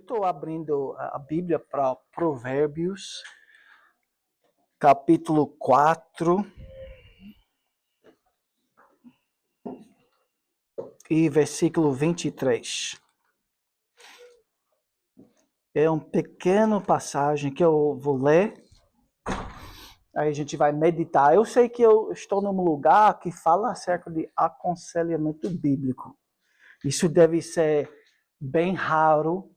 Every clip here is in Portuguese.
estou abrindo a Bíblia para Provérbios, capítulo 4 e versículo 23. É uma pequena passagem que eu vou ler, aí a gente vai meditar. Eu sei que eu estou num lugar que fala acerca de aconselhamento bíblico. Isso deve ser bem raro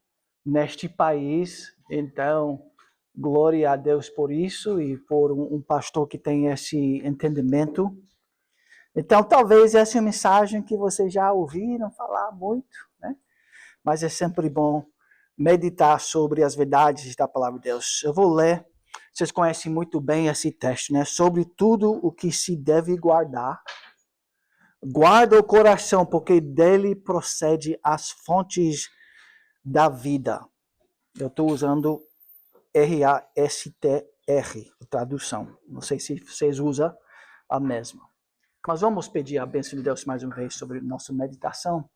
neste país, então glória a Deus por isso e por um pastor que tem esse entendimento. Então talvez essa é uma mensagem que vocês já ouviram falar muito, né? Mas é sempre bom meditar sobre as verdades da palavra de Deus. Eu vou ler, vocês conhecem muito bem esse texto, né? Sobre tudo o que se deve guardar. Guarda o coração, porque dele procede as fontes da vida. Eu estou usando RASTR, a tradução. Não sei se vocês usam a mesma. Mas vamos pedir a bênção de Deus mais uma vez sobre nossa meditação.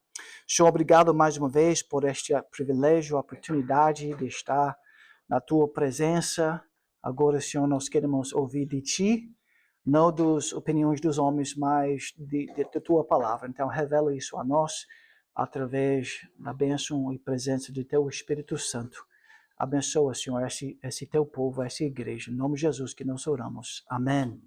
Senhor, obrigado mais uma vez por este privilégio, oportunidade de estar na tua presença. Agora, Senhor, nós queremos ouvir de ti, não das opiniões dos homens, mas da tua palavra. Então, revela isso a nós através da bênção e presença de teu Espírito Santo. Abençoa, Senhor, esse teu povo, essa igreja. Em nome de Jesus que nós oramos. Amém.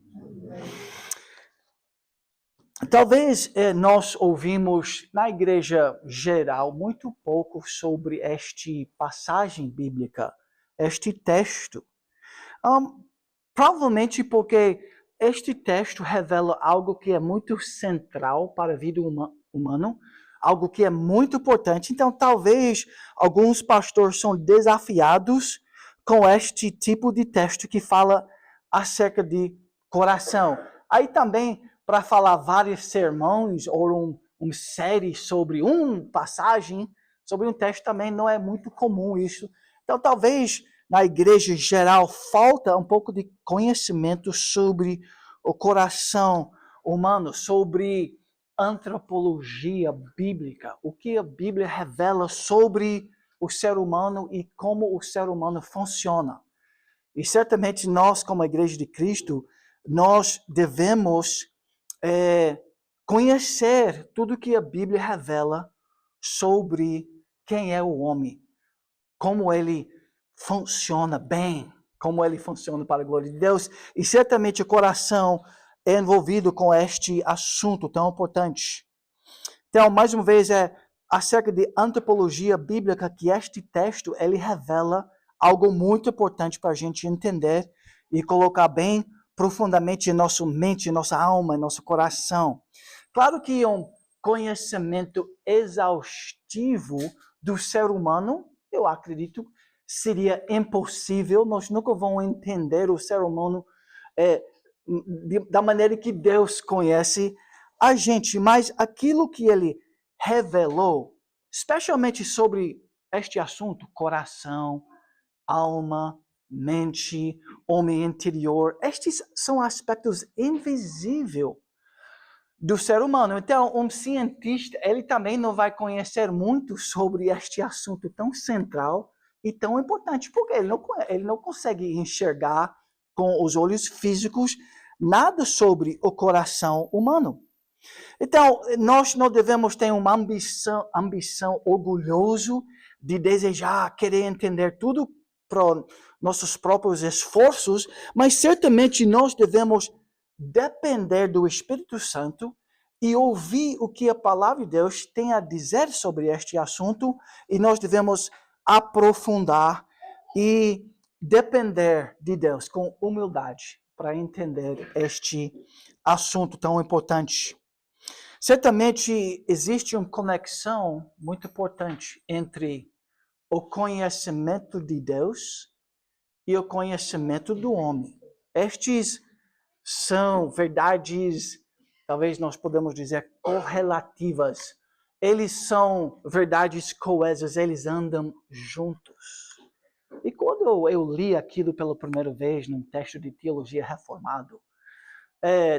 Talvez nós ouvimos na igreja geral muito pouco sobre esta passagem bíblica, este texto. Provavelmente porque este texto revela algo que é muito central para a vida humana, algo que é muito importante. Então, talvez alguns pastores são desafiados com este tipo de texto que fala acerca de coração. Aí também, para falar vários sermões ou uma série sobre uma passagem, sobre um texto também não é muito comum isso. Então, talvez na igreja geral falta um pouco de conhecimento sobre o coração humano, sobre antropologia bíblica, o que a Bíblia revela sobre o ser humano e como o ser humano funciona. E certamente nós, como a Igreja de Cristo, nós devemos conhecer tudo que a Bíblia revela sobre quem é o homem, como ele funciona bem, como ele funciona para a glória de Deus. E certamente o coração é envolvido com este assunto tão importante. Então, mais uma vez, é acerca de antropologia bíblica que este texto ele revela algo muito importante para a gente entender e colocar bem profundamente em nossa mente, em nossa alma, em nosso coração. Claro que um conhecimento exaustivo do ser humano, eu acredito, seria impossível. Nós nunca vamos entender o ser humano da maneira que Deus conhece a gente, mas aquilo que ele revelou, especialmente sobre este assunto, coração, alma, mente, homem interior, estes são aspectos invisíveis do ser humano. Então, um cientista, ele também não vai conhecer muito sobre este assunto tão central e tão importante, porque ele não consegue enxergar com os olhos físicos nada sobre o coração humano. Então, nós não devemos ter uma ambição orgulhosa de desejar, querer entender tudo para nossos próprios esforços, mas certamente nós devemos depender do Espírito Santo e ouvir o que a palavra de Deus tem a dizer sobre este assunto, e nós devemos aprofundar e depender de Deus com humildade para entender este assunto tão importante. Certamente existe uma conexão muito importante entre o conhecimento de Deus e o conhecimento do homem. Estes são verdades, talvez nós podemos dizer, correlativas. Eles são verdades coesas, eles andam juntos. E quando eu li aquilo pela primeira vez num texto de teologia reformado,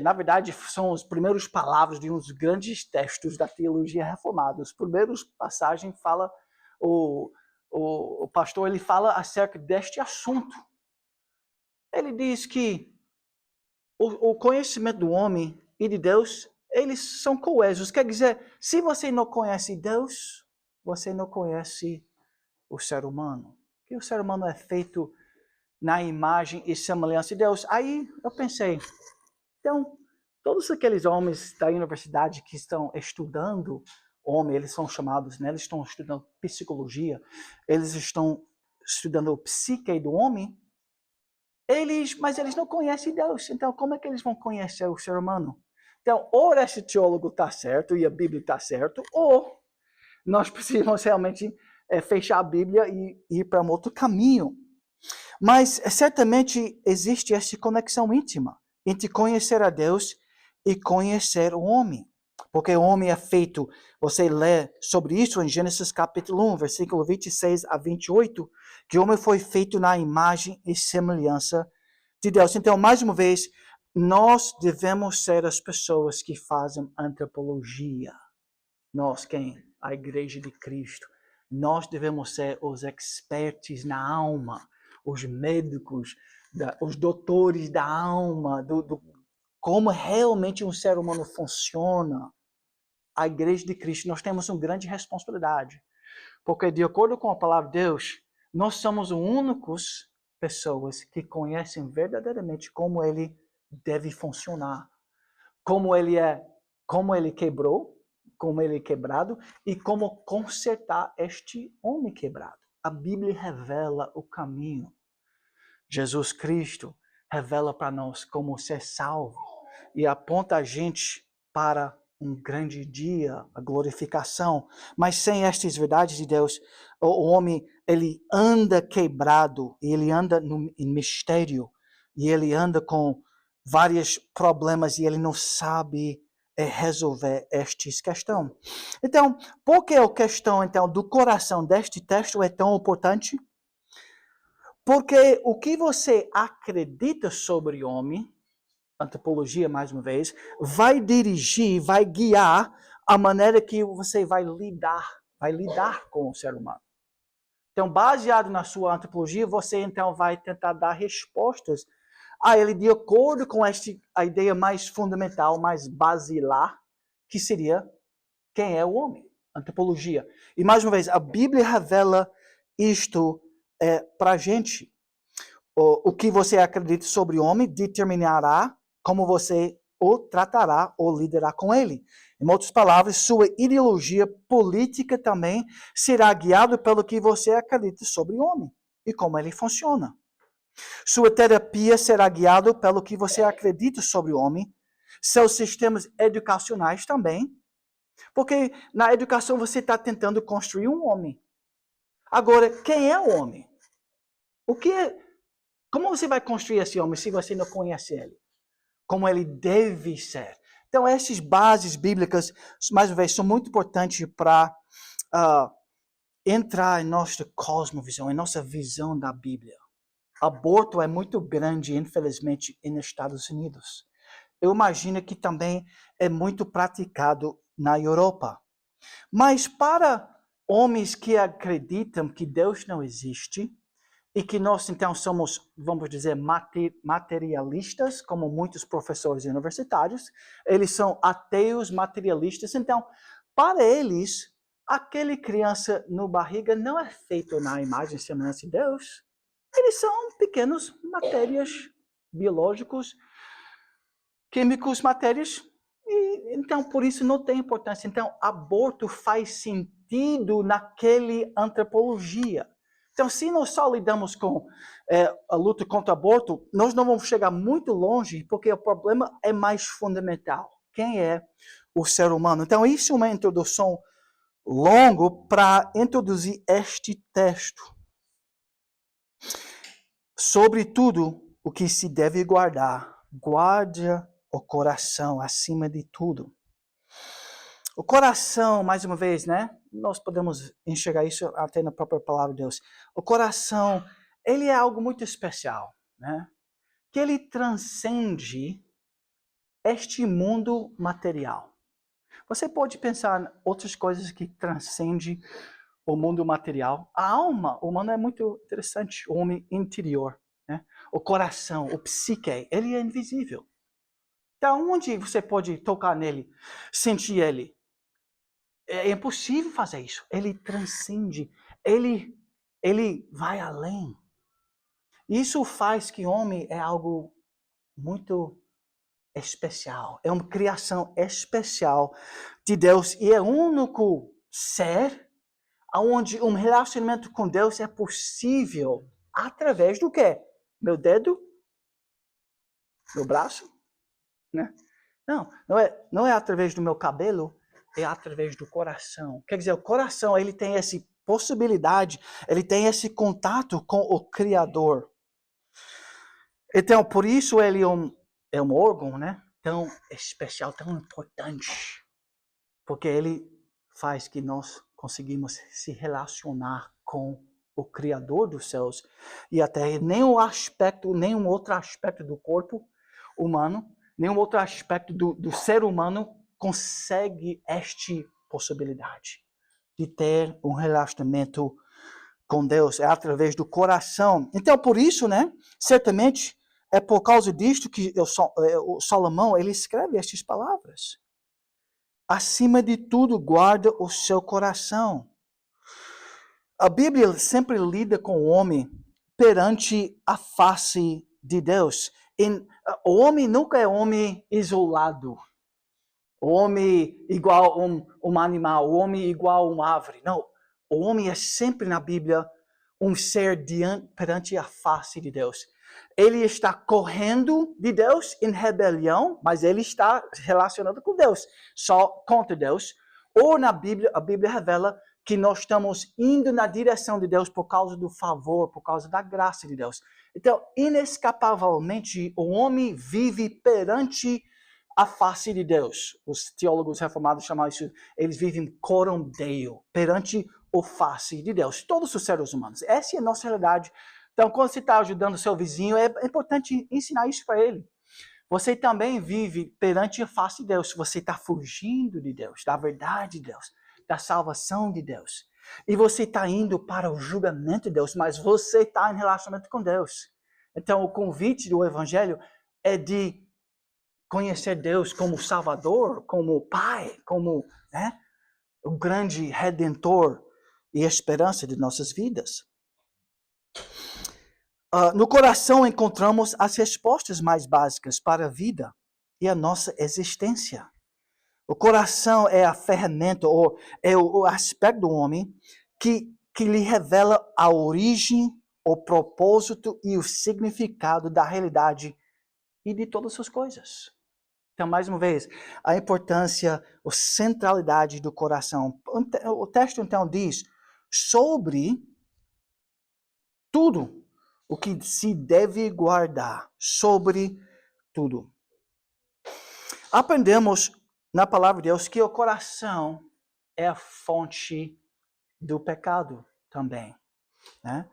na verdade, são as primeiras palavras de um dos grandes textos da teologia reformada. As primeiras passagens fala o o pastor ele fala acerca deste assunto. Ele diz que o conhecimento do homem e de Deus, eles são coesos. Quer dizer, se você não conhece Deus, você não conhece o ser humano. Que o ser humano é feito na imagem e semelhança de Deus. Aí eu pensei, então, todos aqueles homens da universidade que estão estudando homem, eles são chamados, né? Eles estão estudando psicologia, eles estão estudando a psique do homem, mas eles não conhecem Deus. Então, como é que eles vão conhecer o ser humano? Então, ou esse teólogo está certo e a Bíblia está certo, ou nós precisamos realmente fechar a Bíblia e ir para um outro caminho. Mas certamente existe essa conexão íntima entre conhecer a Deus e conhecer o homem. Porque o homem é feito, você lê sobre isso em Gênesis capítulo 1, versículo 26 a 28, que o homem foi feito na imagem e semelhança de Deus. Então, mais uma vez, nós devemos ser as pessoas que fazem antropologia. Nós, quem? A Igreja de Cristo. Nós devemos ser os expertos na alma, os médicos, os doutores da alma, como realmente um ser humano funciona. A Igreja de Cristo, nós temos uma grande responsabilidade. Porque, de acordo com a palavra de Deus, nós somos as únicas pessoas que conhecem verdadeiramente como ele deve funcionar. Como ele quebrou, como ele é quebrado e como consertar este homem quebrado. A Bíblia revela o caminho. Jesus Cristo revela para nós como ser salvo e aponta a gente para um grande dia, a glorificação. Mas sem estas verdades de Deus, o homem ele anda quebrado, e ele anda em mistério, e ele anda com vários problemas e ele não sabe resolver estas questões. Então, por que a questão então, do coração deste texto é tão importante? Porque o que você acredita sobre o homem, antropologia mais uma vez, vai dirigir, vai guiar a maneira que você vai lidar com o ser humano. Então, baseado na sua antropologia, você então vai tentar dar respostas a ele de acordo com a ideia mais fundamental, mais basilar, que seria quem é o homem, antropologia. E mais uma vez, a Bíblia revela isto para a gente. O que você acredita sobre o homem determinará como você o tratará ou lidará com ele. Em outras palavras, sua ideologia política também será guiada pelo que você acredita sobre o homem e como ele funciona. Sua terapia será guiada pelo que você acredita sobre o homem. Seus sistemas educacionais também. Porque na educação você está tentando construir um homem. Agora, quem é o homem? Como você vai construir esse homem se você não conhece ele? Como ele deve ser. Então, essas bases bíblicas, mais uma vez, são muito importantes para entrar em nossa cosmovisão, em nossa visão da Bíblia. Aborto é muito grande, infelizmente, nos Estados Unidos. Eu imagino que também é muito praticado na Europa. Mas para homens que acreditam que Deus não existe, e que nós, então, somos, vamos dizer, materialistas, como muitos professores universitários. Eles são ateus materialistas. Então, para eles, aquele criança no barriga não é feito na imagem e semelhança de Deus. Eles são pequenos matérias biológicos, químicos, matérias. E, então, por isso não tem importância. Então, aborto faz sentido naquele antropologia. Então, se nós só lidamos com a luta contra o aborto, nós não vamos chegar muito longe, porque o problema é mais fundamental. Quem é o ser humano? Então, isso é uma introdução longa para introduzir este texto. Sobretudo, o que se deve guardar. Guarde o coração acima de tudo. O coração, mais uma vez, né? Nós podemos enxergar isso até na própria palavra de Deus. O coração, ele é algo muito especial, né? Que ele transcende este mundo material. Você pode pensar em outras coisas que transcendem o mundo material. A alma humana é muito interessante, o homem interior, né? O coração, o psique, ele é invisível. Então, onde você pode tocar nele, sentir ele? É impossível fazer isso. Ele transcende, ele vai além. Isso faz que o homem é algo muito especial. É uma criação especial de Deus e é o único ser onde um relacionamento com Deus é possível através do quê? Meu dedo? Meu braço? Né? Não é através do meu cabelo, é através do coração. Quer dizer, o coração, ele tem essa possibilidade, ele tem esse contato com o Criador. Então, por isso ele é um órgão, né? Tão especial, tão importante. Porque ele faz que nós conseguimos se relacionar com o Criador dos céus e a terra. Nenhum outro aspecto do corpo humano, nenhum outro aspecto do ser humano consegue esta possibilidade de ter um relacionamento com Deus. É através do coração. Então, por isso, né? Certamente, é por causa disto que o Salomão, ele escreve estas palavras. Acima de tudo, guarda o seu coração. A Bíblia sempre lida com o homem perante a face de Deus. O homem nunca é homem isolado. O homem igual um animal, o homem igual uma árvore. Não, o homem é sempre na Bíblia um ser perante a face de Deus. Ele está correndo de Deus em rebelião, mas ele está relacionado com Deus, só contra Deus. Ou na Bíblia, a Bíblia revela que nós estamos indo na direção de Deus por causa do favor, por causa da graça de Deus. Então, inescapavelmente, o homem vive perante a face de Deus. Os teólogos reformados chamam isso, eles vivem coram Deo, perante o face de Deus. Todos os seres humanos. Essa é a nossa realidade. Então, quando você está ajudando o seu vizinho, é importante ensinar isso para ele. Você também vive perante a face de Deus. Você está fugindo de Deus, da verdade de Deus, da salvação de Deus. E você está indo para o julgamento de Deus, mas você está em relacionamento com Deus. Então, o convite do Evangelho é de conhecer Deus como Salvador, como Pai, como o grande Redentor e esperança de nossas vidas. No coração encontramos as respostas mais básicas para a vida e a nossa existência. O coração é a ferramenta, ou é o aspecto do homem que lhe revela a origem, o propósito e o significado da realidade e de todas as coisas. Então, mais uma vez, a importância, a centralidade do coração. O texto, então, diz sobre tudo o que se deve guardar, sobre tudo. Aprendemos na palavra de Deus que o coração é a fonte do pecado também, né?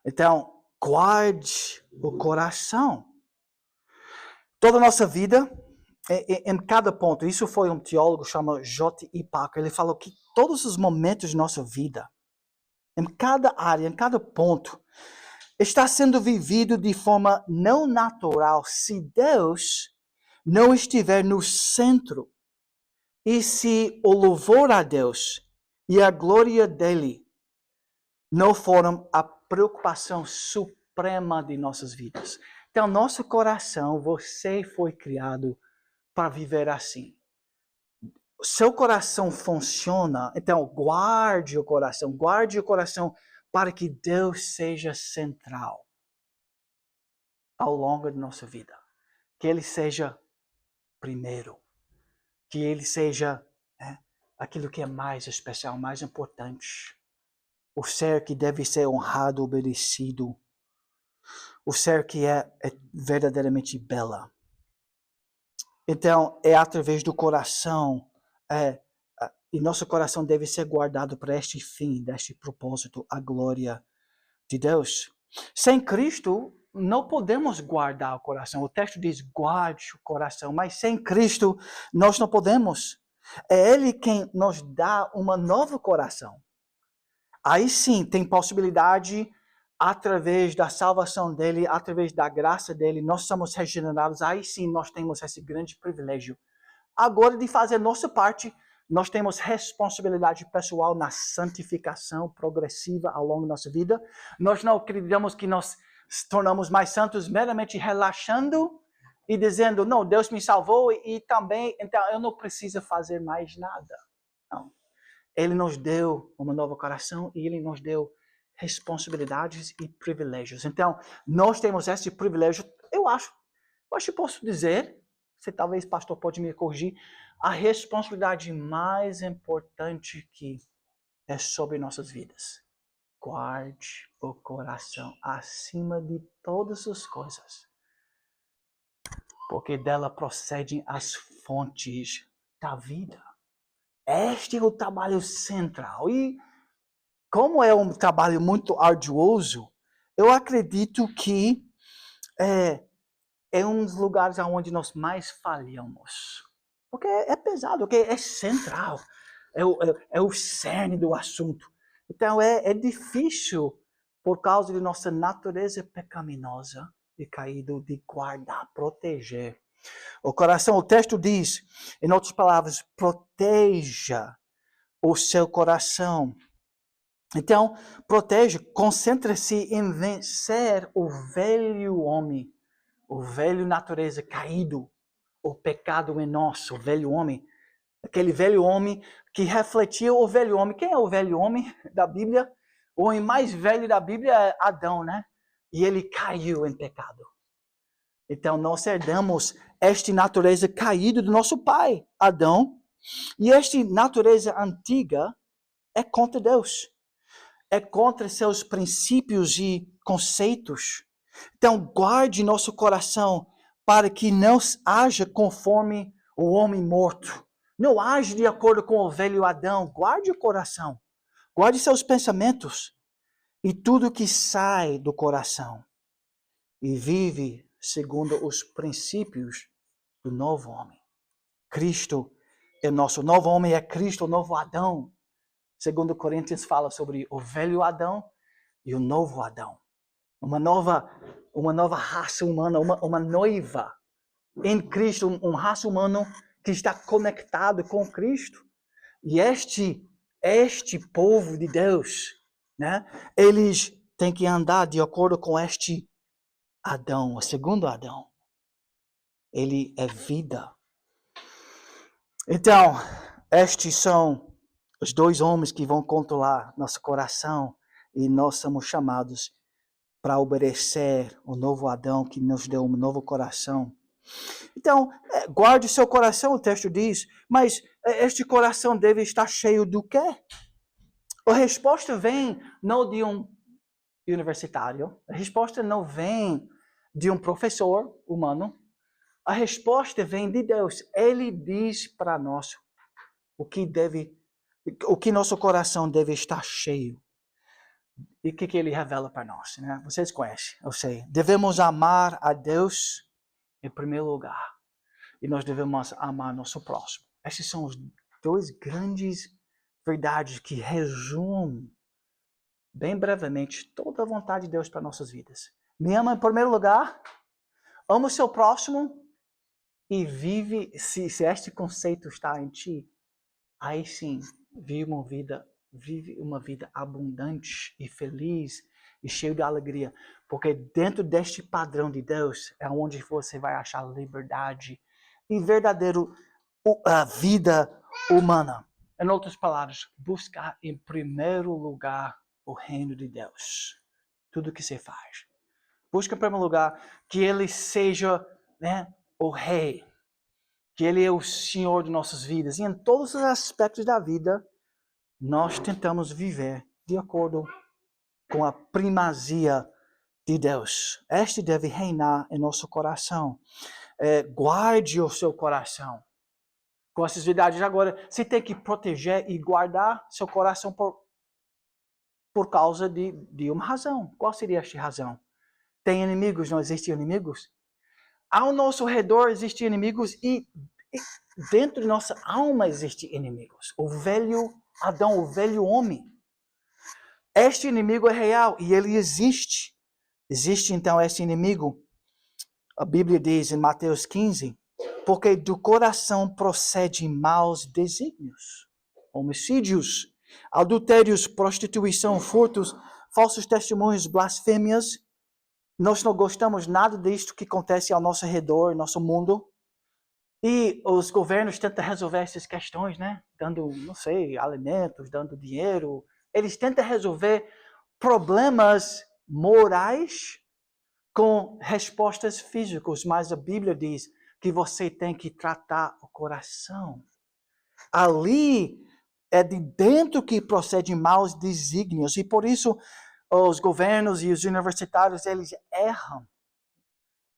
Então, guarde o coração. Toda a nossa vida, em cada ponto, isso foi um teólogo chamado J.I. Packer, ele falou que todos os momentos de nossa vida, em cada área, em cada ponto, está sendo vivido de forma não natural se Deus não estiver no centro e se o louvor a Deus e a glória dele não foram a preocupação suprema de nossas vidas. Então, nosso coração, você foi criado para viver assim. O seu coração funciona, então guarde o coração para que Deus seja central ao longo da nossa vida. Que Ele seja primeiro. Que Ele seja aquilo que é mais especial, mais importante. O ser que deve ser honrado, obedecido. O ser que é verdadeiramente bela. Então, é através do coração, e nosso coração deve ser guardado para este fim, deste propósito, a glória de Deus. Sem Cristo, não podemos guardar o coração. O texto diz, guarde o coração, mas sem Cristo, nós não podemos. É Ele quem nos dá um novo coração. Aí sim tem possibilidade, através da salvação dele, através da graça dele, nós somos regenerados. Aí sim nós temos esse grande privilégio. Agora, de fazer nossa parte, nós temos responsabilidade pessoal na santificação progressiva ao longo da nossa vida. Nós não acreditamos que nós nos tornamos mais santos meramente relaxando e dizendo, não, Deus me salvou e também, então eu não preciso fazer mais nada. Não. Ele nos deu um novo coração e Ele nos deu responsabilidades e privilégios. Então, nós temos esse privilégio, eu acho que posso dizer, você talvez, pastor, pode me corrigir, a responsabilidade mais importante que é sobre nossas vidas. Guarde o coração acima de todas as coisas, porque dela procedem as fontes da vida. Este é o trabalho central. E como é um trabalho muito arduoso, eu acredito que é um dos lugares onde nós mais falhamos. Porque é pesado, porque é central. É o cerne do assunto. Então é difícil, por causa de nossa natureza pecaminosa e caído, de guardar, proteger. O coração, o texto diz, em outras palavras, proteja o seu coração. Então, proteja, concentre-se em vencer o velho homem, o velho natureza caído, o pecado em nós, o velho homem. Aquele velho homem que refletia o velho homem. Quem é o velho homem da Bíblia? O homem mais velho da Bíblia é Adão, né? E ele caiu em pecado. Então, nós herdamos esta natureza caída do nosso pai, Adão. E esta natureza antiga é contra Deus. É contra seus princípios e conceitos. Então, guarde nosso coração para que não haja conforme o homem morto. Não age de acordo com o velho Adão. Guarde o coração. Guarde seus pensamentos e tudo que sai do coração. E vive segundo os princípios do novo homem. Cristo é nosso novo homem, é Cristo, o novo Adão. Segundo Coríntios fala sobre o velho Adão e o novo Adão. Uma nova raça humana, uma noiva em Cristo, um raça humano que está conectado com Cristo. E este povo de Deus, né? Eles têm que andar de acordo com este Adão, o segundo Adão. Ele é vida. Então, estes são os dois homens que vão controlar nosso coração e nós somos chamados para obedecer o novo Adão que nos deu um novo coração. Então, guarde seu coração, o texto diz, mas este coração deve estar cheio do quê? A resposta vem não de um universitário, a resposta não vem de um professor humano, a resposta vem de Deus. Ele diz para nós o que nosso coração deve estar cheio. E o que ele revela para nós, né? Vocês conhecem, eu sei. Devemos amar a Deus em primeiro lugar. E nós devemos amar nosso próximo. Esses são os dois grandes verdades que resumem, bem brevemente, toda a vontade de Deus para nossas vidas. Me ama em primeiro lugar, ama o seu próximo e vive, se este conceito está em ti, aí sim, vive uma vida abundante e feliz e cheio de alegria. Porque dentro deste padrão de Deus é onde você vai achar liberdade e verdadeiro a vida humana. Em outras palavras, buscar em primeiro lugar o reino de Deus. Tudo que você faz. Busca em primeiro lugar que Ele seja, né, o rei. Que Ele é o Senhor de nossas vidas. E em todos os aspectos da vida, nós tentamos viver de acordo com a primazia de Deus. Este deve reinar em nosso coração. Guarde o seu coração. Com essas verdades. Agora, você tem que proteger e guardar seu coração por causa de uma razão. Qual seria esta razão? Tem inimigos, não existem inimigos? Ao nosso redor existem inimigos e dentro de nossa alma existem inimigos. O velho Adão, o velho homem. Este inimigo é real e ele existe. Existe então esse inimigo. A Bíblia diz em Mateus 15, porque do coração procedem maus desígnios, homicídios, adultérios, prostituição, furtos, falsos testemunhos, blasfêmias. Nós não gostamos nada disto que acontece ao nosso redor, nosso mundo. E os governos tentam resolver essas questões, né? Dando, não sei, alimentos, dando dinheiro. Eles tentam resolver problemas morais com respostas físicas, mas a Bíblia diz que você tem que tratar o coração. Ali é de dentro que procedem maus desígnios, e por isso os governos e os universitários, eles erram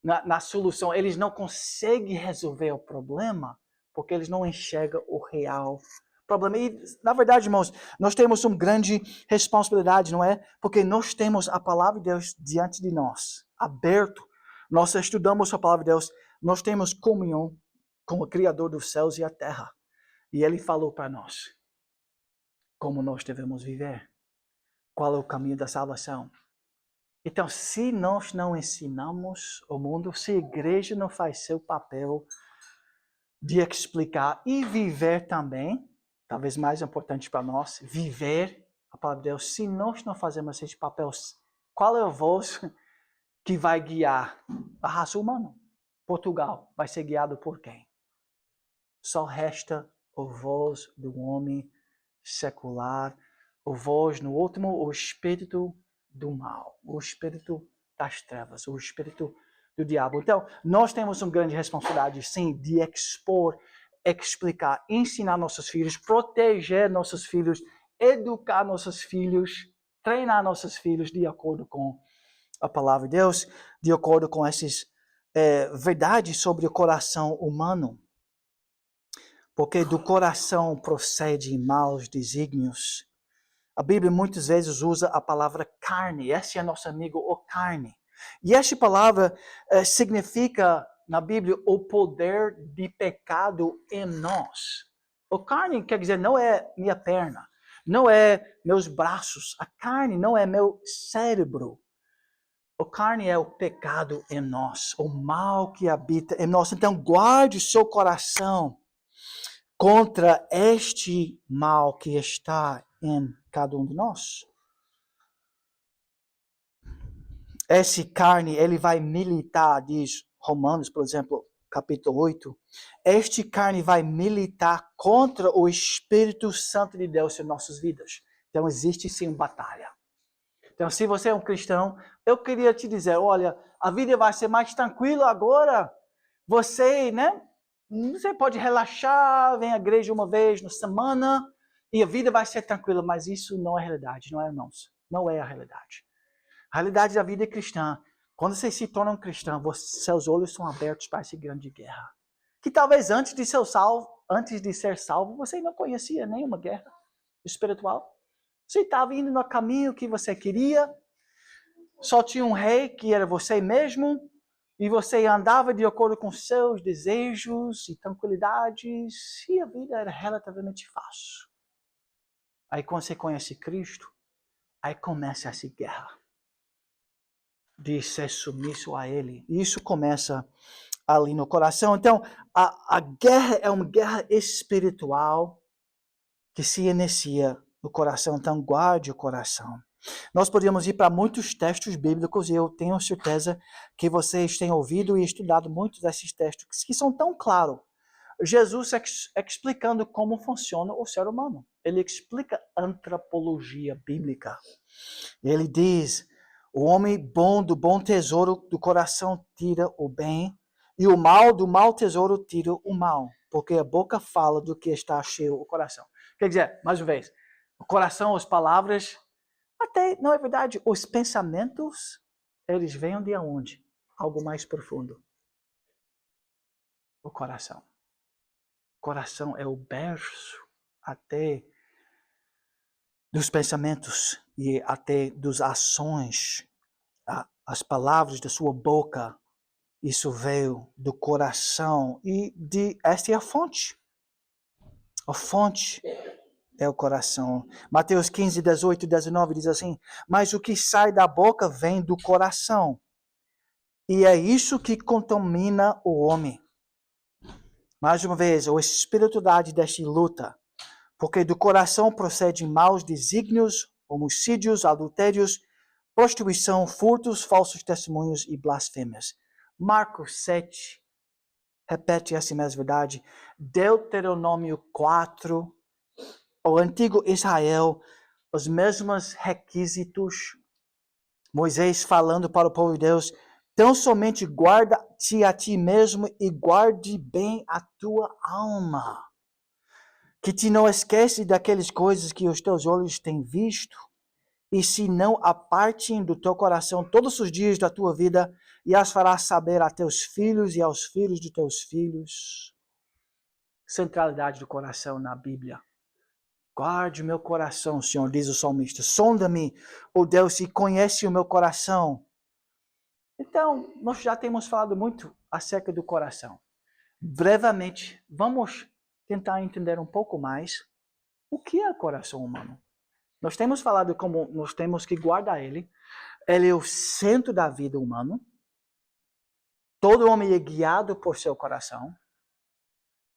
na solução. Eles não conseguem resolver o problema, porque eles não enxergam o real problema. E, na verdade, irmãos, nós temos uma grande responsabilidade, não é? Porque nós temos a palavra de Deus diante de nós, aberto. Nós estudamos a palavra de Deus, nós temos comunhão com o Criador dos céus e a terra. E Ele falou para nós como nós devemos viver, qual é o caminho da salvação. Então, se nós não ensinamos o mundo, se a igreja não faz seu papel de explicar e viver também, talvez mais importante para nós, viver a palavra de Deus, se nós não fazemos esse papel, qual é a voz que vai guiar a raça humana? Portugal vai ser guiado por quem? Só resta a voz do homem secular, a voz, no último, o espírito do mal, o espírito das trevas, o espírito do diabo. Então, nós temos uma grande responsabilidade, sim, de expor, explicar, ensinar nossos filhos, proteger nossos filhos, educar nossos filhos, treinar nossos filhos de acordo com a palavra de Deus, de acordo com essas verdades sobre o coração humano. Porque do coração procedem maus desígnios. A Bíblia muitas vezes usa a palavra carne. Esse é nosso amigo, o carne. E essa palavra significa, na Bíblia, o poder de pecado em nós. O carne quer dizer, não é minha perna, não é meus braços. A carne não é meu cérebro. O carne é o pecado em nós, o mal que habita em nós. Então, guarde o seu coração contra este mal que está em cada um de nós. Esse carne, ele vai militar, diz Romanos, por exemplo, capítulo 8. Este carne vai militar contra o Espírito Santo de Deus em nossas vidas. Então, existe sim uma batalha. Então, se você é um cristão, eu queria te dizer, olha, a vida vai ser mais tranquila agora. Você, né? Você pode relaxar, vem à igreja uma vez na semana e a vida vai ser tranquila, mas isso não é a realidade, não é, irmãos? Não é a realidade. A realidade da vida cristã, quando você se torna um cristão, seus olhos são abertos para essa grande guerra. Que talvez antes de ser salvo, você não conhecia nenhuma guerra espiritual. Você estava indo no caminho que você queria, só tinha um rei que era você mesmo, e você andava de acordo com seus desejos e tranquilidades, e a vida era relativamente fácil. Aí quando você conhece Cristo, aí começa essa guerra de ser submisso a Ele. E isso começa ali no coração. Então, a guerra é uma guerra espiritual que se inicia no coração. Então, guarde o coração. Nós podemos ir para muitos textos bíblicos e eu tenho certeza que vocês têm ouvido e estudado muitos desses textos que são tão claros. Jesus explicando como funciona o ser humano. Ele explica a antropologia bíblica. Ele diz, o homem bom do bom tesouro do coração tira o bem e o mal do mau tesouro tira o mal, porque a boca fala do que está cheio o coração. Quer dizer, mais uma vez, o coração, as palavras, até, não é verdade, os pensamentos, eles vêm de onde? Algo mais profundo. O coração. O coração é o berço até dos pensamentos e até das ações. As palavras da sua boca, isso veio do coração e esta é a fonte. A fonte é o coração. Mateus 15, 18 e 19 diz assim: mas o que sai da boca vem do coração. E é isso que contamina o homem. Mais uma vez, a espiritualidade desta luta. Porque do coração procedem maus desígnios, homicídios, adultérios, prostituição, furtos, falsos testemunhos e blasfêmias. Marcos 7 repete essa mesma verdade. Deuteronômio 4, o antigo Israel, os mesmos requisitos. Moisés falando para o povo de Deus: tão somente guarda-te a ti mesmo e guarde bem a tua alma. Que te não esquece daquelas coisas que os teus olhos têm visto, e se não apartem do teu coração todos os dias da tua vida, e as farás saber a teus filhos e aos filhos de teus filhos. Centralidade do coração na Bíblia. Guarde o meu coração, Senhor, diz o salmista. Sonda-me, ó Deus, e conhece o meu coração. Então, nós já temos falado muito acerca do coração. Brevemente, vamos tentar entender um pouco mais o que é o coração humano. Nós temos falado como nós temos que guardar ele. Ele é o centro da vida humana. Todo homem é guiado por seu coração.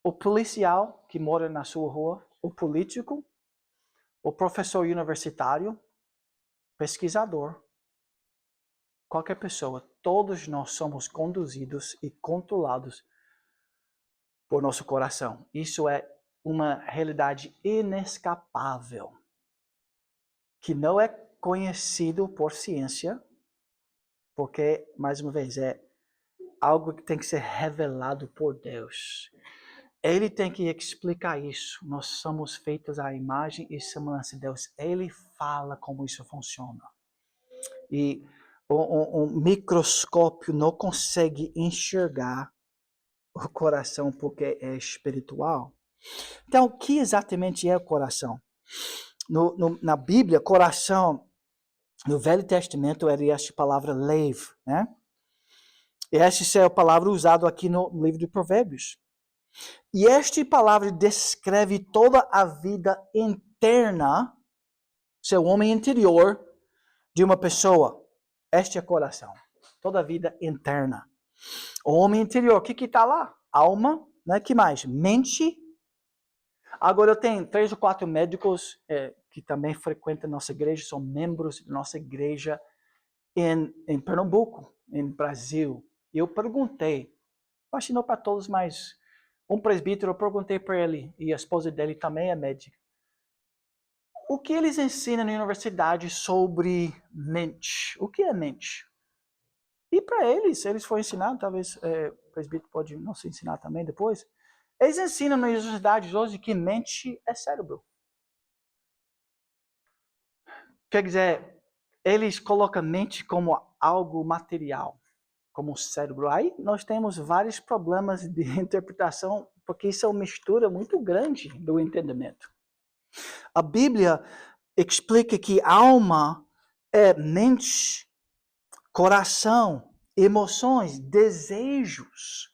O policial que mora na sua rua, o político, o professor universitário, pesquisador, qualquer pessoa, todos nós somos conduzidos e controlados por nosso coração. Isso é uma realidade inescapável, que não é conhecido por ciência, porque, mais uma vez, é algo que tem que ser revelado por Deus. Ele tem que explicar isso. Nós somos feitos à imagem e semelhança de Deus. Ele fala como isso funciona. E um microscópio não consegue enxergar o coração porque é espiritual. Então, o que exatamente é o coração? Na Bíblia, coração, no Velho Testamento, era essa palavra lev, né? E essa é a palavra usada aqui no livro de Provérbios. E esta palavra descreve toda a vida interna, seu homem interior, de uma pessoa. Este é o coração. Toda a vida interna. O homem interior, o que está lá? Alma, né? Que mais? Mente. Agora eu tenho 3 ou 4 médicos que também frequentam nossa igreja, são membros da nossa igreja em Pernambuco, em Brasil. E eu perguntei, acho que não para todos, mas um presbítero, eu perguntei para ele, e a esposa dele também é médica, o que eles ensinam na universidade sobre mente? O que é mente? E para eles foram ensinados, talvez o presbítero pode não se ensinar também depois, eles ensinam nas universidades hoje que mente é cérebro. Quer dizer, eles colocam mente como algo material, como o cérebro. Aí nós temos vários problemas de interpretação, porque isso é uma mistura muito grande do entendimento. A Bíblia explica que alma é mente, coração, emoções, desejos,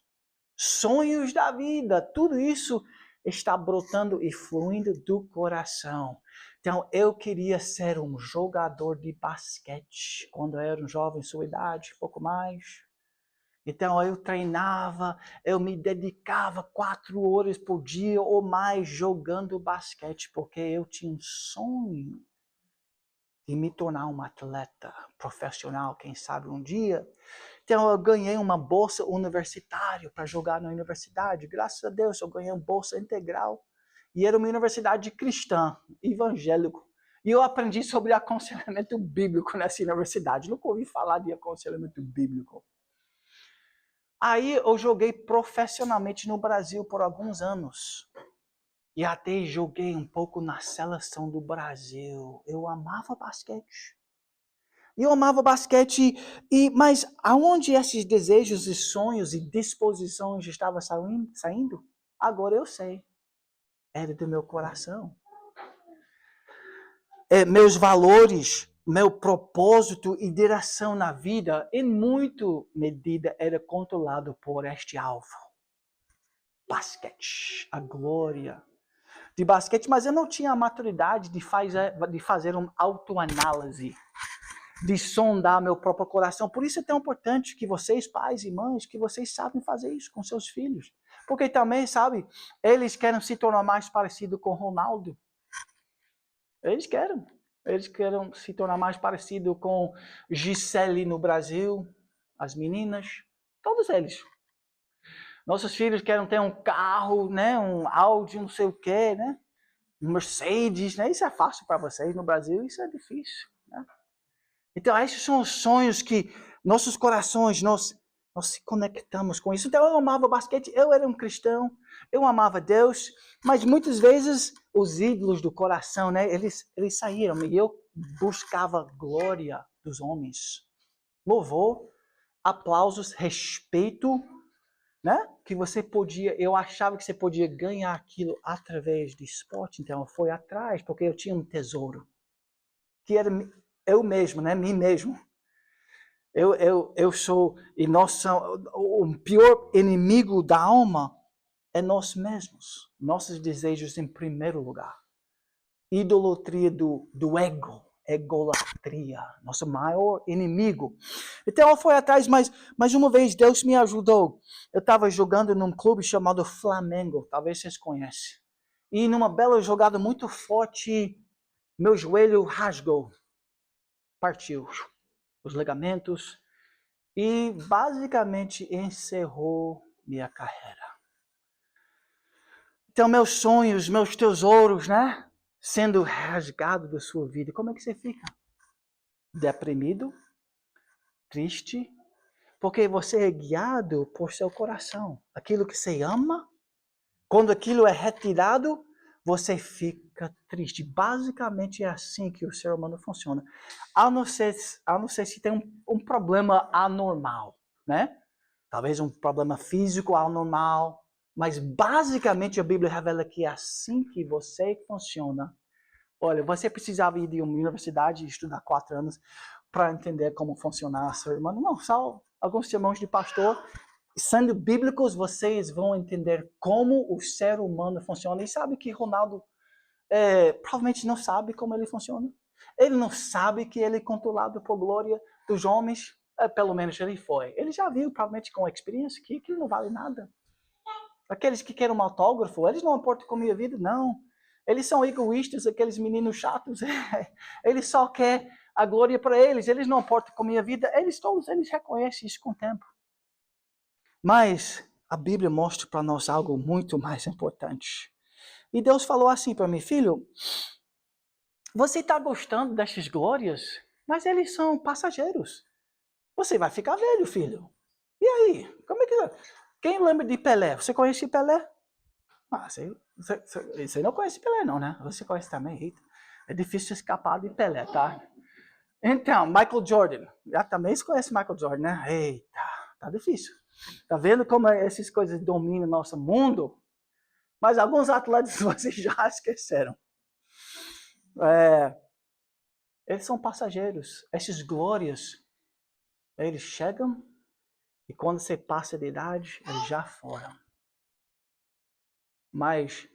sonhos da vida. Tudo isso está brotando e fluindo do coração. Então, eu queria ser um jogador de basquete quando eu era um jovem, sua idade, pouco mais. Então, eu treinava, eu me dedicava 4 horas por dia ou mais jogando basquete, porque eu tinha um sonho de me tornar um atleta profissional, quem sabe um dia. Então, eu ganhei uma bolsa universitária para jogar na universidade. Graças a Deus, eu ganhei uma bolsa integral. E era uma universidade cristã, evangélico. E eu aprendi sobre aconselhamento bíblico nessa universidade. Nunca ouvi falar de aconselhamento bíblico. Aí eu joguei profissionalmente no Brasil por alguns anos. E até joguei um pouco na seleção do Brasil. Eu amava basquete. Eu amava basquete, mas aonde esses desejos e sonhos e disposições estavam saindo? Agora eu sei. Era do meu coração. Meus valores, meu propósito e direção na vida, em muita medida, era controlado por este alvo. Basquete, a glória. de basquete, mas eu não tinha a maturidade de fazer uma autoanálise, de sondar meu próprio coração. Por isso é tão importante que vocês, pais e mães, que vocês sabem fazer isso com seus filhos. Porque também, sabe, eles querem se tornar mais parecido com Ronaldo. Eles querem. Eles querem se tornar mais parecido com Gisele no Brasil, as meninas, todos eles. Nossos filhos querem ter um carro, né, um Audi, não sei o quê, né? Um Mercedes, né? Isso é fácil para vocês no Brasil, isso é difícil, né? Então, esses são os sonhos que nossos corações, nós se conectamos com isso. Então, eu amava basquete, eu era um cristão, eu amava Deus, mas muitas vezes os ídolos do coração, né, eles saíram e eu buscava glória dos homens. Louvor, aplausos, respeito, né? Que você podia, eu achava que você podia ganhar aquilo através de esporte, então eu fui atrás, porque eu tinha um tesouro, que era eu mesmo, né? Mim mesmo. Eu sou, e nós somos, o pior inimigo da alma é nós mesmos, nossos desejos em primeiro lugar. Idolatria do ego, egolatria, nosso maior inimigo. Então eu fui atrás, mas uma vez Deus me ajudou. Eu estava jogando num clube chamado Flamengo, talvez vocês conhecem. E numa bela jogada muito forte, meu joelho rasgou, partiu os ligamentos e basicamente encerrou minha carreira. Então meus sonhos, meus tesouros, né? Sendo rasgado da sua vida, como é que você fica? Deprimido? Triste? Porque você é guiado por seu coração. Aquilo que você ama, quando aquilo é retirado, você fica triste. Basicamente é assim que o ser humano funciona. A não ser se tem um problema anormal, né? Talvez um problema físico anormal. Mas basicamente a Bíblia revela que é assim que você funciona. Olha, você precisava ir de uma universidade e estudar 4 anos para entender como funcionar seu irmão. Não, só alguns sermões de pastor. Sendo bíblicos, vocês vão entender como o ser humano funciona. E sabe que Ronaldo provavelmente não sabe como ele funciona. Ele não sabe que ele é controlado por glória dos homens. Pelo menos ele foi. Ele já viu, provavelmente com experiência, que não vale nada. Aqueles que querem um autógrafo, eles não importam com a minha vida, não. Eles são egoístas, aqueles meninos chatos. Eles só querem a glória para eles. Eles não importam com a minha vida. Todos eles reconhecem isso com o tempo. Mas a Bíblia mostra para nós algo muito mais importante. E Deus falou assim para mim, filho, você está gostando destas glórias, mas eles são passageiros. Você vai ficar velho, filho. E aí? Como é que... Quem lembra de Pelé? Você conhece Pelé? Você não conhece Pelé não, né? Você conhece também. Eita. É difícil escapar de Pelé, tá? Então, Michael Jordan. Já também você conhece Michael Jordan, né? Eita, tá difícil. Tá vendo como essas coisas dominam o nosso mundo? Mas alguns atletas vocês já esqueceram. Eles são passageiros. Essas glórias, eles chegam e quando você passa de idade, eles já foram. Mas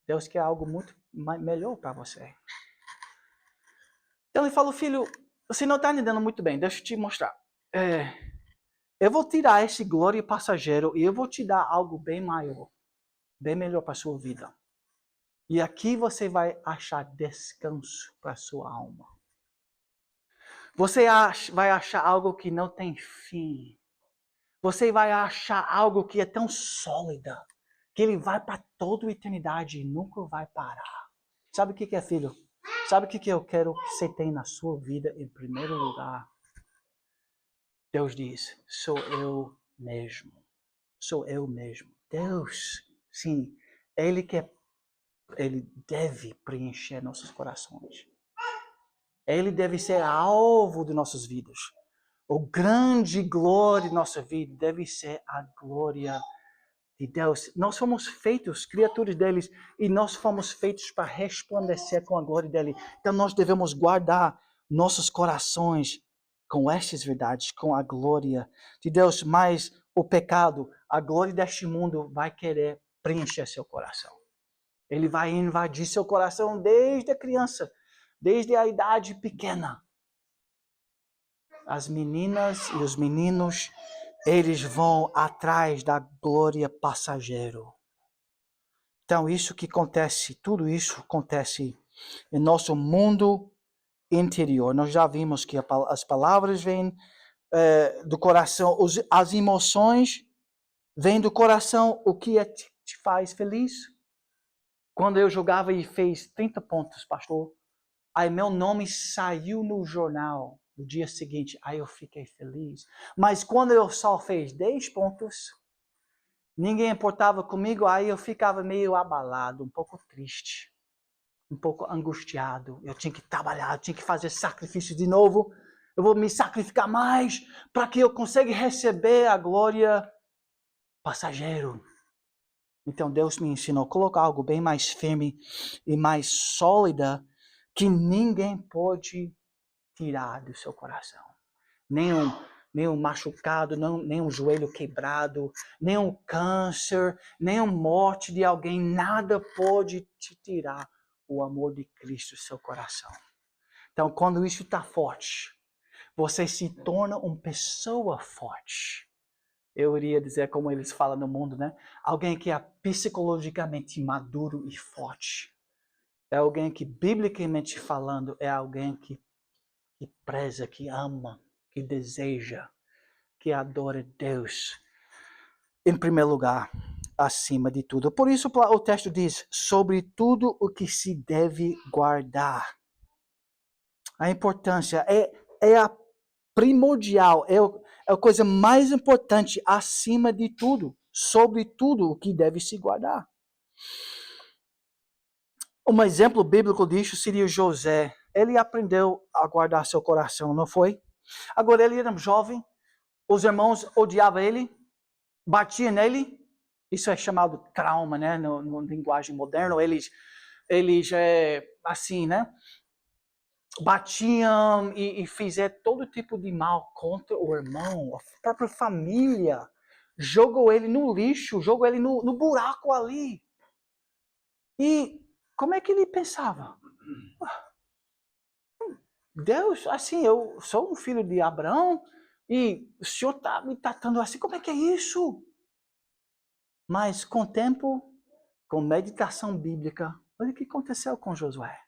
Deus quer algo muito melhor para você. Então ele falou, filho, você não está entendendo muito bem, deixa eu te mostrar. Eu vou tirar esse glória passageiro e eu vou te dar algo bem maior, bem melhor para a sua vida. E aqui você vai achar descanso para a sua alma. Você vai achar algo que não tem fim. Você vai achar algo que é tão sólida, que ele vai para toda a eternidade e nunca vai parar. Sabe o que é, filho? Sabe o que eu quero que você tenha na sua vida em primeiro lugar? Deus diz, sou eu mesmo. Sou eu mesmo. Deus, sim, Ele deve preencher nossos corações. Ele deve ser alvo de nossas vidas. O grande glória de nossa vida deve ser a glória de Deus. Nós fomos feitos, criaturas deles, e nós fomos feitos para resplandecer com a glória dele. Então nós devemos guardar nossos corações com estas verdades, com a glória de Deus. Mas o pecado, a glória deste mundo vai querer preencher seu coração. Ele vai invadir seu coração desde a criança, desde a idade pequena. As meninas e os meninos, eles vão atrás da glória passageira. Então, isso que acontece, tudo isso acontece em nosso mundo interior. Nós já vimos que as palavras vêm do coração, as emoções vêm do coração. O que te faz feliz? Quando eu jogava e fez 30 pontos, pastor, aí meu nome saiu no jornal no dia seguinte, aí eu fiquei feliz. Mas quando eu só fiz 10 pontos, ninguém importava comigo, aí eu ficava meio abalado, um pouco triste, um pouco angustiado. Eu tinha que trabalhar, eu tinha que fazer sacrifício de novo. Eu vou me sacrificar mais para que eu consiga receber a glória passageiro. Então Deus me ensinou a colocar algo bem mais firme e mais sólida que ninguém pode tirar do seu coração. Nenhum machucado, nenhum joelho quebrado, nenhum câncer, nenhuma morte de alguém, nada pode te tirar o amor de Cristo do seu coração. Então, quando isso está forte, você se torna uma pessoa forte. Eu iria dizer, como eles falam no mundo, né? Alguém que é psicologicamente maduro e forte. É alguém que, biblicamente falando, é alguém que preza, que ama, que deseja, que adora Deus. Em primeiro lugar, acima de tudo. Por isso o texto diz, sobre tudo o que se deve guardar. A importância é a primordial, é a coisa mais importante acima de tudo, sobre tudo o que deve se guardar. Um exemplo bíblico disso seria José. Ele aprendeu a guardar seu coração, não foi? Agora ele era jovem, os irmãos odiavam ele, batiam nele. Isso é chamado trauma, né? No linguagem moderna, eles assim, né? Batiam e fizeram todo tipo de mal contra o irmão, a própria família. Jogou ele no lixo, jogou ele no buraco ali. E como é que ele pensava? Deus, assim, eu sou um filho de Abraão e o Senhor está me tratando assim, como é que é isso? Mas com o tempo, com meditação bíblica, olha o que aconteceu com Josué.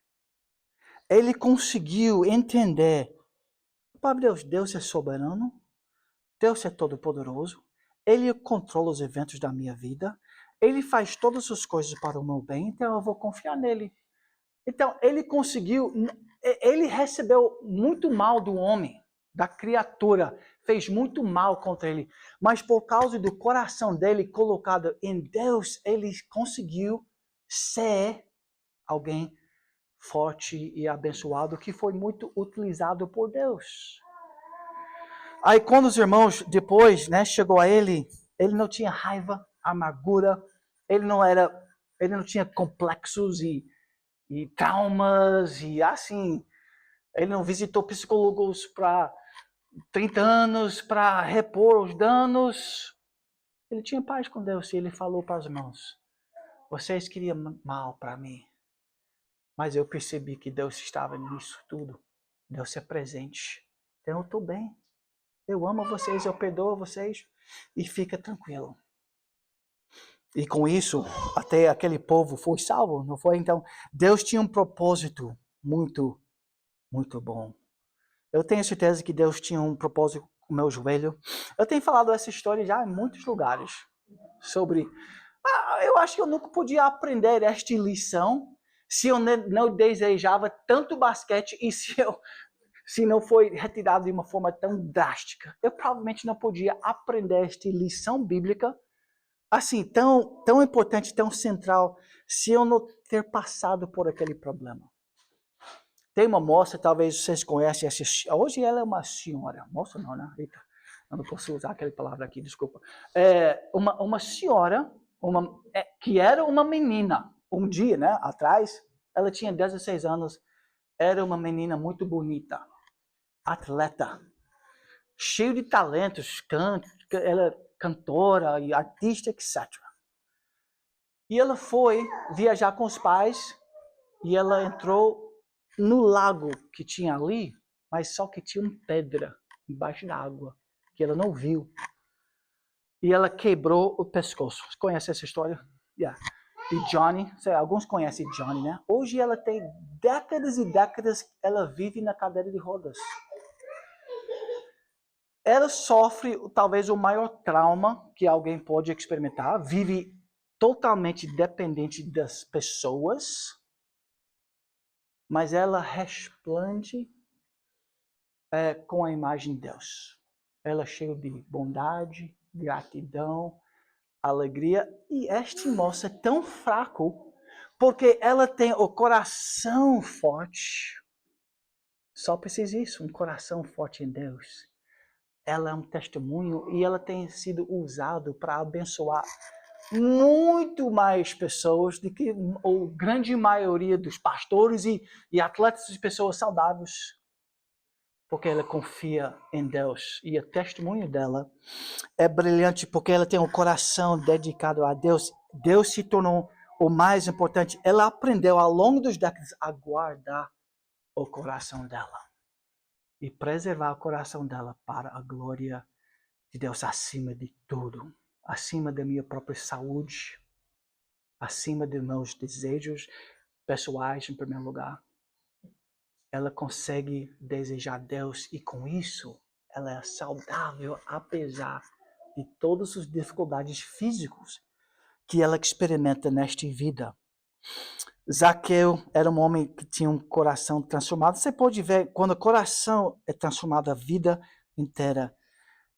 Ele conseguiu entender, Deus é soberano, Deus é todo-poderoso, Ele controla os eventos da minha vida, Ele faz todas as coisas para o meu bem, então eu vou confiar nele. Então, ele recebeu muito mal do homem, da criatura, fez muito mal contra ele, mas por causa do coração dele colocado em Deus, ele conseguiu ser alguém forte e abençoado, que foi muito utilizado por Deus. Aí quando os irmãos depois, né, chegou a ele não tinha raiva, amargura, ele não tinha complexos e traumas e assim, ele não visitou psicólogos para 30 anos para repor os danos. Ele tinha paz com Deus e ele falou para os irmãos, vocês queriam mal para mim, mas eu percebi que Deus estava nisso tudo. Deus é presente. Então eu estou bem. Eu amo vocês, eu perdoo vocês e fica tranquilo. E com isso, até aquele povo foi salvo, não foi? Então, Deus tinha um propósito muito, muito bom. Eu tenho certeza que Deus tinha um propósito com o meu joelho. Eu tenho falado essa história já em muitos lugares. Sobre... eu acho que eu nunca podia aprender esta lição se eu não desejava tanto basquete e se não foi retirado de uma forma tão drástica. Eu provavelmente não podia aprender esta lição bíblica assim, tão importante, tão central, se eu não ter passado por aquele problema. Tem uma moça, talvez vocês conhecem, hoje ela é uma senhora, moça não, né? Eita, eu não posso usar aquela palavra aqui, desculpa. Uma senhora, que era uma menina, um dia, né, atrás, ela tinha 16 anos, era uma menina muito bonita, atleta, cheio de talentos, ela é cantora e artista, etc. E ela foi viajar com os pais e ela entrou no lago que tinha ali, mas só que tinha uma pedra embaixo da água, que ela não viu. E ela quebrou o pescoço. Você conhece essa história? Yeah. E Johnny, alguns conhecem Johnny, né? Hoje ela tem décadas e décadas, ela vive na cadeira de rodas. Ela sofre talvez o maior trauma que alguém pode experimentar, vive totalmente dependente das pessoas, mas ela resplende com a imagem de Deus. Ela é cheia de bondade, gratidão, alegria, e este moço é tão fraco porque ela tem o coração forte. Só precisa disso, um coração forte em Deus. Ela é um testemunho e ela tem sido usada para abençoar muito mais pessoas do que a grande maioria dos pastores e atletas e pessoas saudáveis. Porque ela confia em Deus. E o testemunho dela é brilhante porque ela tem um coração dedicado a Deus. Deus se tornou o mais importante. Ela aprendeu ao longo dos décadas a guardar o coração dela e preservar o coração dela para a glória de Deus acima de tudo, acima da minha própria saúde, acima dos meus desejos pessoais em primeiro lugar. Ela consegue desejar Deus e com isso ela é saudável apesar de todas as dificuldades físicas que ela experimenta nesta vida. Zaqueu era um homem que tinha um coração transformado. Você pode ver, quando o coração é transformado, a vida inteira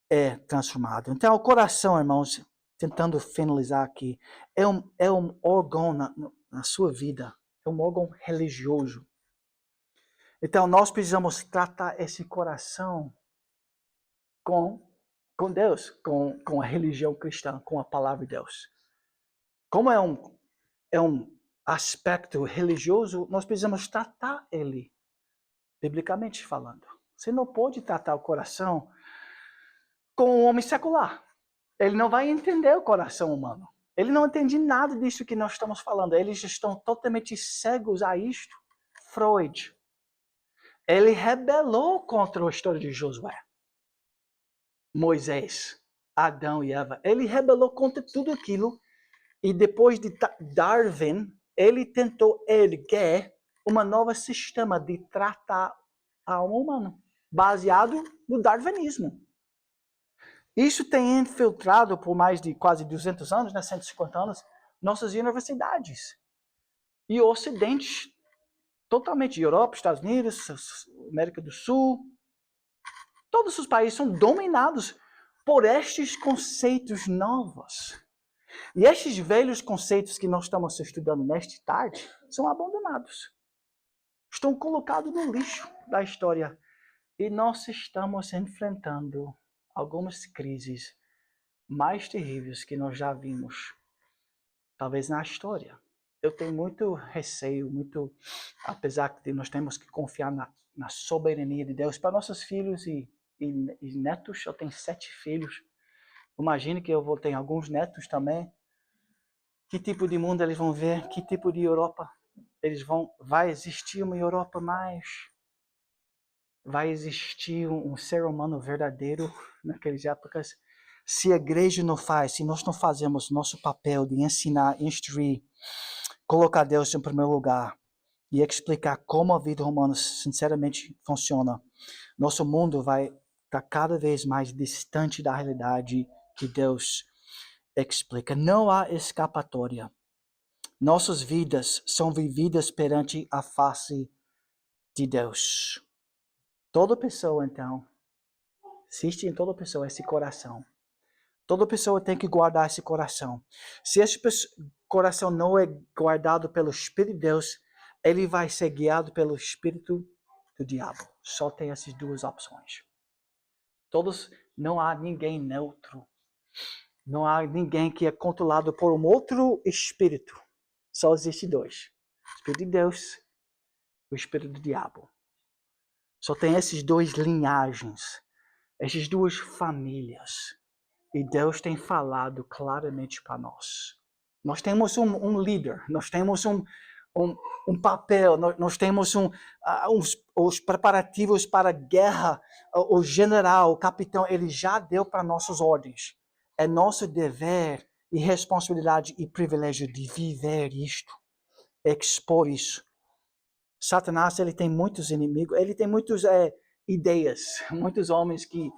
é transformada. Então, o coração, irmãos, tentando finalizar aqui, é um órgão na sua vida, é um órgão religioso. Então, nós precisamos tratar esse coração com Deus, com a religião cristã, com a palavra de Deus. Como é um aspecto religioso, nós precisamos tratar ele, biblicamente falando. Você não pode tratar o coração com um homem secular. Ele não vai entender o coração humano. Ele não entende nada disso que nós estamos falando. Eles estão totalmente cegos a isto. Freud. Ele rebelou contra a história de Josué, Moisés, Adão e Eva. Ele rebelou contra tudo aquilo. E depois de Darwin, ele tentou erguer um novo sistema de tratar a alma humana, baseado no darwinismo. Isso tem infiltrado por mais de quase 200 anos, 150 anos, nossas universidades. E o Ocidente, totalmente, Europa, Estados Unidos, América do Sul, todos os países são dominados por estes conceitos novos. E estes velhos conceitos que nós estamos estudando nesta tarde são abandonados. Estão colocados no lixo da história. E nós estamos enfrentando algumas crises mais terríveis que nós já vimos, talvez na história. Eu tenho muito receio, apesar de nós temos que confiar na soberania de Deus para nossos filhos e netos. Eu tenho 7 filhos. Imagine que eu vou ter alguns netos também. Que tipo de mundo eles vão ver? Que tipo de Europa vai existir uma Europa mais? Vai existir um ser humano verdadeiro naquelas épocas? Se a igreja não faz, se nós não fazemos nosso papel de ensinar, instruir, colocar Deus em primeiro lugar e explicar como a vida humana sinceramente funciona, nosso mundo vai estar cada vez mais distante da realidade que Deus explica. Não há escapatória. Nossas vidas são vividas perante a face de Deus. Toda pessoa, então, existe em toda pessoa esse coração. Toda pessoa tem que guardar esse coração. Se esse coração não é guardado pelo Espírito de Deus, ele vai ser guiado pelo Espírito do diabo. Só tem essas duas opções. Não há ninguém neutro. Não há ninguém que é controlado por um outro espírito. Só existe dois. O Espírito de Deus e o Espírito do diabo. Só tem essas duas linhagens. Essas duas famílias. E Deus tem falado claramente para nós. Nós temos um líder, nós temos um papel, nós temos os preparativos para a guerra. O general, o capitão, ele já deu para nossas ordens. É nosso dever e responsabilidade e privilégio de viver isto, expor isso. Satanás, ele tem muitos inimigos, ele tem muitas ideias, muitos homens que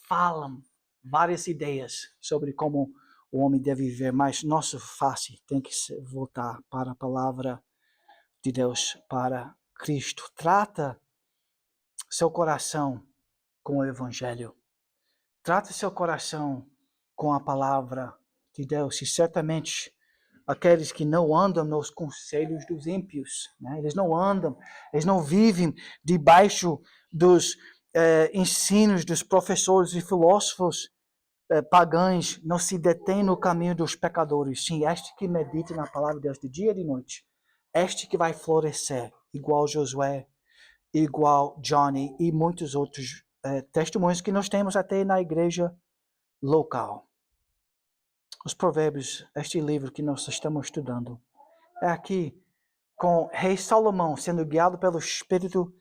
falam várias ideias sobre como o homem deve viver, mas nossa face tem que voltar para a palavra de Deus, para Cristo. Trata seu coração com o Evangelho. Trata seu coração com a palavra de Deus. E certamente aqueles que não andam nos conselhos dos ímpios, né? Eles não andam, eles não vivem debaixo dos ensinos dos professores e filósofos pagãos, não se detém no caminho dos pecadores. Sim, este que medita na palavra de Deus de dia e de noite, este que vai florescer, igual Josué, igual Johnny e muitos outros testemunhos que nós temos até na igreja local. Os Provérbios, este livro que nós estamos estudando, é aqui com Rei Salomão sendo guiado pelo Espírito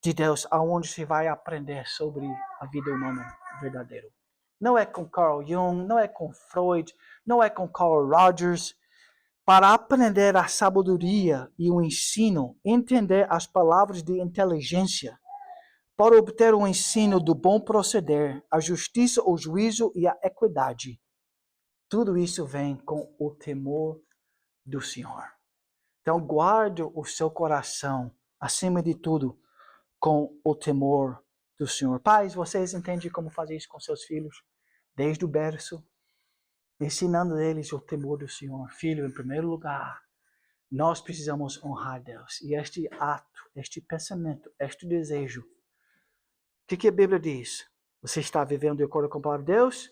de Deus, aonde se vai aprender sobre a vida humana verdadeira. Não é com Carl Jung, não é com Freud, não é com Carl Rogers. Para aprender a sabedoria e o ensino, entender as palavras de inteligência, para obter o ensino do bom proceder, a justiça, o juízo e a equidade. Tudo isso vem com o temor do Senhor. Então, guarde o seu coração, acima de tudo, com o temor do Senhor. Pais, vocês entendem como fazer isso com seus filhos? Desde o berço, ensinando eles o temor do Senhor. Filho, em primeiro lugar, nós precisamos honrar Deus. E este ato, este pensamento, este desejo, o que a Bíblia diz? Você está vivendo de acordo com a palavra de Deus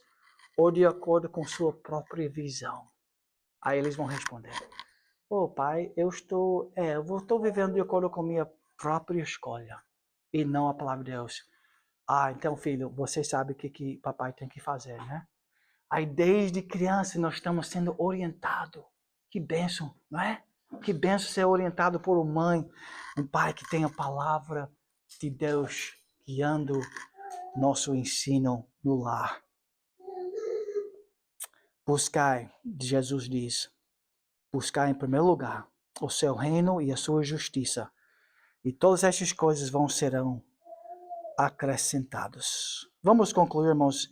ou de acordo com sua própria visão? Aí eles vão responder: pai, eu estou vivendo de acordo com a minha própria escolha e não a palavra de Deus. Então, filho, você sabe o que papai tem que fazer, né? Aí, desde criança, nós estamos sendo orientados. Que bênção, não é? Que bênção ser orientado por uma mãe, um pai que tem a palavra de Deus guiando nosso ensino no lar. Buscai, Jesus diz, buscai em primeiro lugar o seu reino e a sua justiça, e todas estas coisas serão acrescentadas. Vamos concluir, irmãos,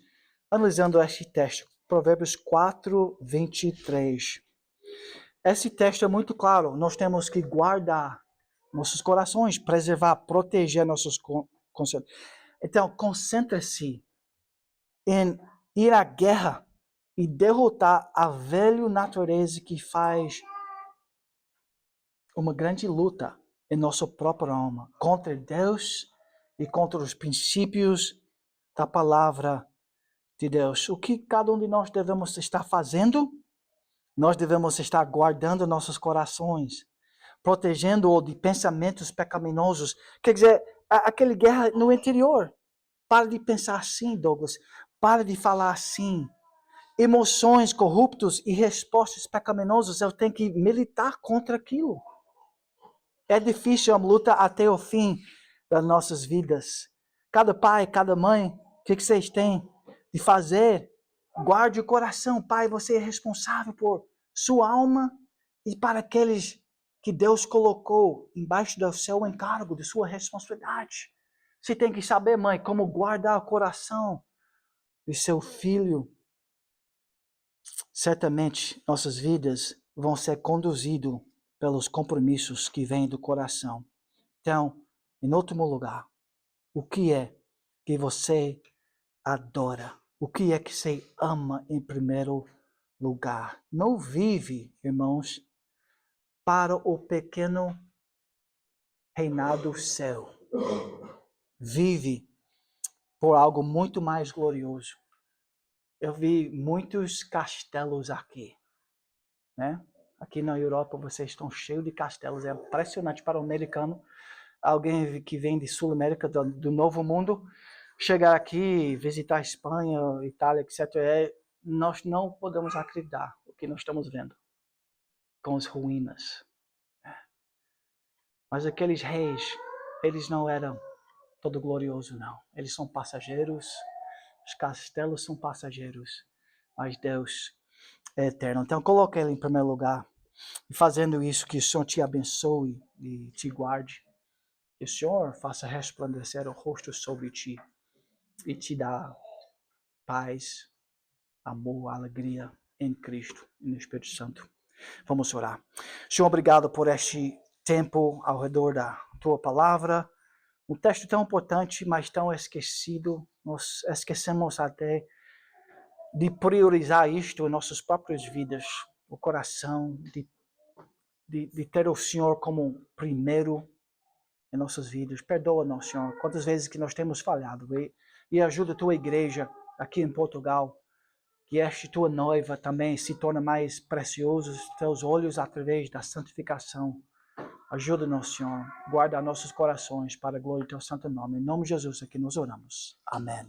analisando este texto, Provérbios 4, 23. Esse texto é muito claro. Nós temos que guardar nossos corações, preservar, proteger nossos conceitos. Então, concentre-se em ir à guerra e derrotar a velha natureza que faz uma grande luta em nossa própria alma contra Deus e contra os princípios da palavra de Deus. O que cada um de nós devemos estar fazendo? Nós devemos estar guardando nossos corações, protegendo-o de pensamentos pecaminosos. Quer dizer, aquela guerra no interior. Para de pensar assim, Douglas. Para de falar assim. Emoções corruptas e respostas pecaminosas, eu tenho que militar contra aquilo. É difícil a luta até o fim das nossas vidas. Cada pai, cada mãe, o que vocês têm de fazer? Guarde o coração. Pai, você é responsável por sua alma e para aqueles que Deus colocou embaixo do seu encargo, de sua responsabilidade. Você tem que saber, mãe, como guardar o coração de seu filho. Certamente, nossas vidas vão ser conduzidas pelos compromissos que vêm do coração. Então, em último lugar, o que é que você adora? O que é que você ama em primeiro lugar? Não vive, irmãos, para o pequeno reinado céu. Vive por algo muito mais glorioso. Eu vi muitos castelos aqui, né? Aqui na Europa vocês estão cheios de castelos, é impressionante para o americano. Alguém que vem de Sul América, do Novo Mundo, chegar aqui, visitar a Espanha, Itália, etc. nós não podemos acreditar o que nós estamos vendo com as ruínas. Mas aqueles reis, eles não eram todo glorioso, não. Eles são passageiros, os castelos são passageiros, mas Deus é eterno. Então coloca Ele em primeiro lugar. E fazendo isso, que o Senhor te abençoe e te guarde. Que o Senhor faça resplandecer o rosto sobre ti e te dá paz, amor, alegria em Cristo e no Espírito Santo. Vamos orar. Senhor, obrigado por este tempo ao redor da tua palavra. Um texto tão importante, mas tão esquecido. Nós esquecemos até de priorizar isto em nossas próprias vidas. O coração, de ter o Senhor como primeiro em nossas vidas. Perdoa-nos, Senhor, quantas vezes que nós temos falhado. E ajuda a tua igreja aqui em Portugal, que esta tua noiva também se torne mais preciosa aos teus olhos através da santificação. Ajuda-nos, Senhor. Guarda nossos corações para a glória do teu santo nome. Em nome de Jesus é que nós oramos. Amém.